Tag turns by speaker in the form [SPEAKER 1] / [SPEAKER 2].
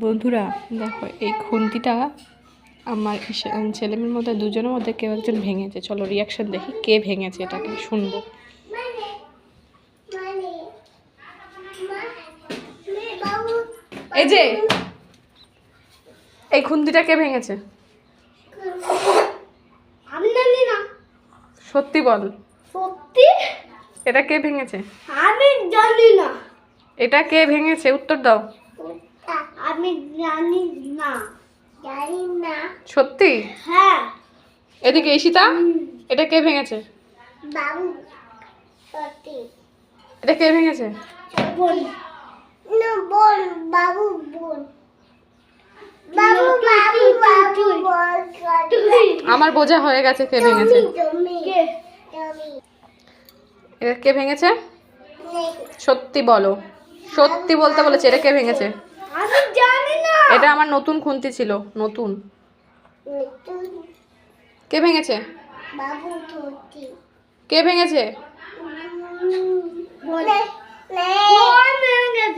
[SPEAKER 1] বন্ধুরা দেখো, এই খুন্তিটা আমার ছেলেমেয়ের মধ্যে দুজনের মধ্যে কেউ একজন ভেঙেছে। চলো রিয়াকশন দেখি কে ভেঙেছে, এটাকে শুনবো। এই যে এই খুন্তিটা কে ভেঙেছে?
[SPEAKER 2] আমি জানি না।
[SPEAKER 1] সত্যি বল,
[SPEAKER 2] সত্যি?
[SPEAKER 1] এটা কে ভেঙেছে?
[SPEAKER 2] আমি জানি না।
[SPEAKER 1] এটা কে ভেঙেছে? উত্তর দাও।
[SPEAKER 2] আমি জানি না। জানি না।
[SPEAKER 1] সত্যি?
[SPEAKER 2] হ্যাঁ।
[SPEAKER 1] এদিকে ঈশিতা, এটা কে ভেঙেছে?
[SPEAKER 2] বাবু। সত্যি।
[SPEAKER 1] এটা কে ভেঙেছে?
[SPEAKER 2] বোন। না বোন, বাবু বোন। বাবু বাবু বাবু বল।
[SPEAKER 1] আমার বোঝা হয়ে গেছে কে ভেঙেছে।
[SPEAKER 2] কে?
[SPEAKER 1] এটা কে ভেঙেছে? সত্যি বলো, সত্যি বলতে বলেছে। এটা কে ভেঙেছে?
[SPEAKER 2] আমি জানি না।
[SPEAKER 1] এটা আমার নতুন খুন্তি ছিল, নতুন। কে ভেঙেছে?
[SPEAKER 2] বাবু সত্যি।
[SPEAKER 1] কে ভেঙেছে?
[SPEAKER 2] বলে বোন ভেঙেছে।